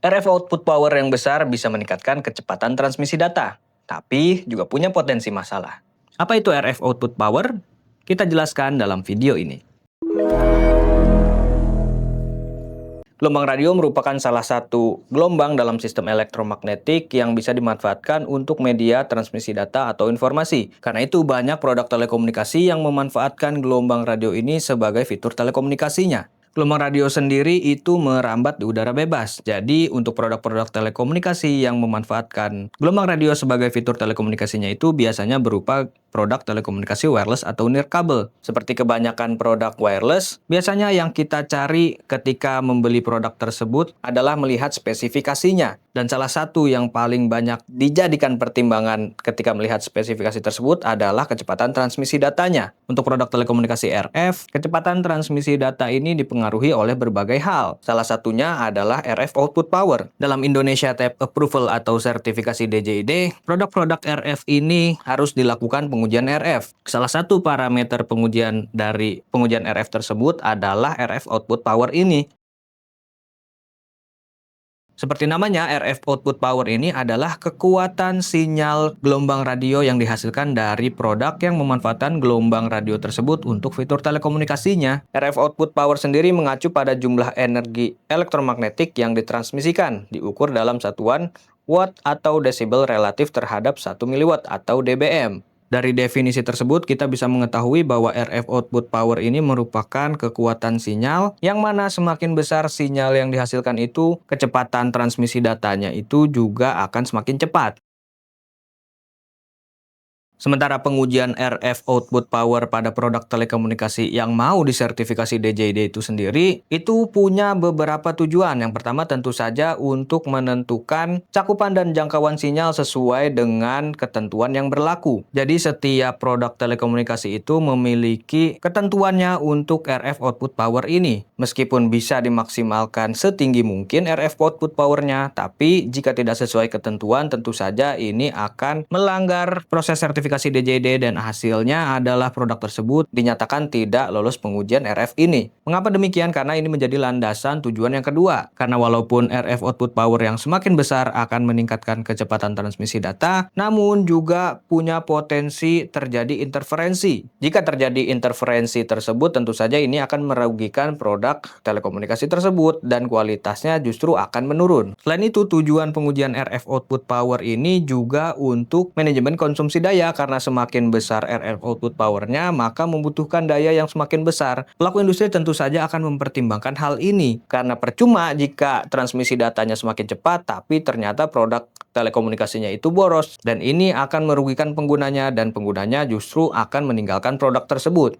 RF output power yang besar bisa meningkatkan kecepatan transmisi data, tapi juga punya potensi masalah. Apa itu RF output power? Kita jelaskan dalam video ini. Gelombang radio merupakan salah satu gelombang dalam sistem elektromagnetik yang bisa dimanfaatkan untuk media transmisi data atau informasi. Karena itu banyak produk telekomunikasi yang memanfaatkan gelombang radio ini sebagai fitur telekomunikasinya. Gelombang radio sendiri itu merambat di udara bebas. Jadi untuk produk-produk telekomunikasi yang memanfaatkan gelombang radio sebagai fitur telekomunikasinya itu biasanya berupa produk telekomunikasi wireless atau nirkabel. Seperti kebanyakan produk wireless, biasanya yang kita cari ketika membeli produk tersebut adalah melihat spesifikasinya. Dan salah satu yang paling banyak dijadikan pertimbangan ketika melihat spesifikasi tersebut adalah kecepatan transmisi datanya. Untuk produk telekomunikasi RF, kecepatan transmisi data ini dipengaruhi oleh berbagai hal. Salah satunya adalah RF output power. Dalam Indonesia Type Approval atau sertifikasi DJID, produk-produk RF ini harus dilakukan pengujian RF. Salah satu parameter pengujian dari pengujian RF tersebut adalah RF output power ini. Seperti namanya, RF output power ini adalah kekuatan sinyal gelombang radio yang dihasilkan dari produk yang memanfaatkan gelombang radio tersebut untuk fitur telekomunikasinya. RF output power sendiri mengacu pada jumlah energi elektromagnetik yang ditransmisikan, diukur dalam satuan watt atau desibel relatif terhadap 1 miliwatt atau dBm. Dari definisi tersebut, kita bisa mengetahui bahwa RF output power ini merupakan kekuatan sinyal, yang mana semakin besar sinyal yang dihasilkan itu, kecepatan transmisi datanya itu juga akan semakin cepat. Sementara pengujian RF output power pada produk telekomunikasi yang mau disertifikasi DJID itu sendiri, itu punya beberapa tujuan. Yang pertama tentu saja untuk menentukan cakupan dan jangkauan sinyal sesuai dengan ketentuan yang berlaku. Jadi setiap produk telekomunikasi itu memiliki ketentuannya untuk RF output power ini. Meskipun bisa dimaksimalkan setinggi mungkin RF output powernya, tapi jika tidak sesuai ketentuan tentu saja ini akan melanggar proses sertifikasi DJID dan hasilnya adalah produk tersebut dinyatakan tidak lolos pengujian RF ini. Mengapa demikian? Karena ini menjadi landasan tujuan yang kedua. Karena walaupun RF output power yang semakin besar akan meningkatkan kecepatan transmisi data, namun juga punya potensi terjadi interferensi. Jika terjadi interferensi tersebut, tentu saja ini akan merugikan produk telekomunikasi tersebut dan kualitasnya justru akan menurun. Selain itu, tujuan pengujian RF output power ini juga untuk manajemen konsumsi daya. Karena semakin besar RF output powernya, maka membutuhkan daya yang semakin besar. Pelaku industri tentu saja akan mempertimbangkan hal ini. Karena percuma jika transmisi datanya semakin cepat, tapi ternyata produk telekomunikasinya itu boros. Dan ini akan merugikan penggunanya, dan penggunanya justru akan meninggalkan produk tersebut.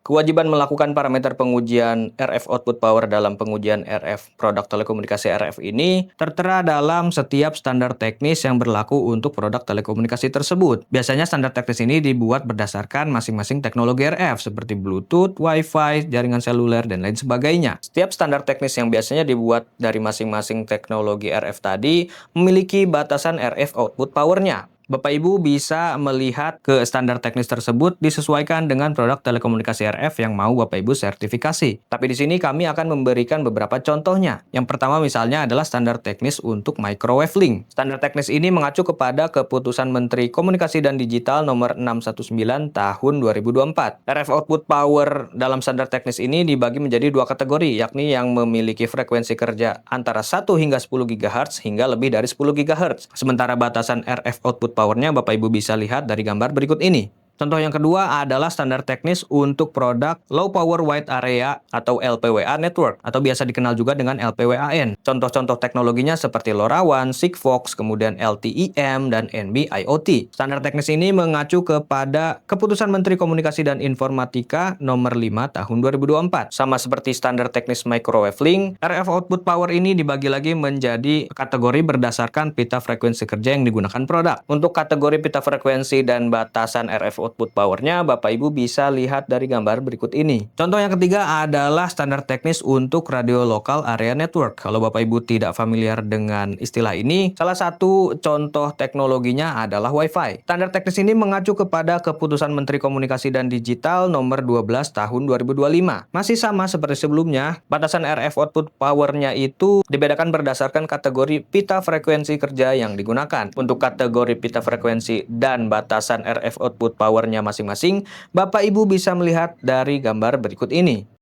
Kewajiban melakukan parameter pengujian RF output power dalam pengujian RF produk telekomunikasi RF ini tertera dalam setiap standar teknis yang berlaku untuk produk telekomunikasi tersebut. Biasanya standar teknis ini dibuat berdasarkan masing-masing teknologi RF seperti Bluetooth, Wi-Fi, jaringan seluler, dan lain sebagainya. Setiap standar teknis yang biasanya dibuat dari masing-masing teknologi RF tadi memiliki batasan RF output powernya. Bapak Ibu bisa melihat ke standar teknis tersebut disesuaikan dengan produk telekomunikasi RF yang mau Bapak Ibu sertifikasi. Tapi di sini kami akan memberikan beberapa contohnya. Yang pertama misalnya adalah standar teknis untuk microwave link. Standar teknis ini mengacu kepada Keputusan Menteri Komunikasi dan Digital nomor 619 tahun 2024. RF output power dalam standar teknis ini dibagi menjadi dua kategori, yakni yang memiliki frekuensi kerja antara 1 hingga 10 GHz hingga lebih dari 10 GHz. Sementara batasan RF output powernya Bapak Ibu bisa lihat dari gambar berikut ini. Contoh yang kedua adalah standar teknis untuk produk Low Power Wide Area atau LPWA Network atau biasa dikenal juga dengan LPWAN. Contoh-contoh teknologinya seperti LoRaWAN, Sigfox, kemudian LTE-M, dan NB-IoT. Standar teknis ini mengacu kepada Keputusan Menteri Komunikasi dan Informatika nomor 5 tahun 2024. Sama seperti standar teknis microwave link, RF output power ini dibagi lagi menjadi kategori berdasarkan pita frekuensi kerja yang digunakan produk. Untuk kategori pita frekuensi dan batasan RF output powernya, Bapak Ibu bisa lihat dari gambar berikut ini. Contoh yang ketiga adalah standar teknis untuk radio lokal area network. Kalau Bapak Ibu tidak familiar dengan istilah ini, salah satu contoh teknologinya adalah Wi-Fi. Standar teknis ini mengacu kepada Keputusan Menteri Komunikasi dan Digital nomor 12 tahun 2025. Masih sama seperti sebelumnya, batasan RF output powernya itu dibedakan berdasarkan kategori pita frekuensi kerja yang digunakan. Untuk kategori pita frekuensi dan batasan RF output powernya masing-masing, Bapak Ibu bisa melihat dari gambar berikut ini.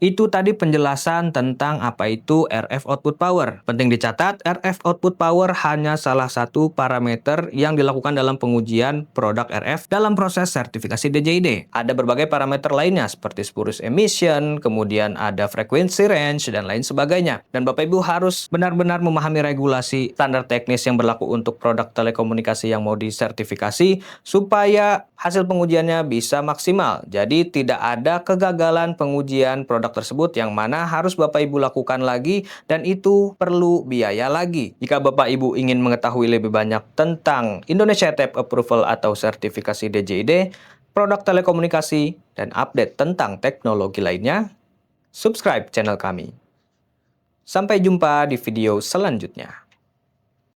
Itu tadi penjelasan tentang apa itu RF output power. Penting dicatat, RF output power hanya salah satu parameter yang dilakukan dalam pengujian produk RF dalam proses sertifikasi DJID. Ada berbagai parameter lainnya seperti spurious emission, kemudian ada frequency range, dan lain sebagainya. Dan Bapak Ibu harus benar-benar memahami regulasi standar teknis yang berlaku untuk produk telekomunikasi yang mau disertifikasi supaya hasil pengujiannya bisa maksimal. Jadi tidak ada kegagalan pengujian produk tersebut yang mana harus Bapak Ibu lakukan lagi dan itu perlu biaya lagi. Jika Bapak Ibu ingin mengetahui lebih banyak tentang Indonesia Type Approval atau sertifikasi DJID, produk telekomunikasi, dan update tentang teknologi lainnya, subscribe channel kami. Sampai jumpa di video selanjutnya.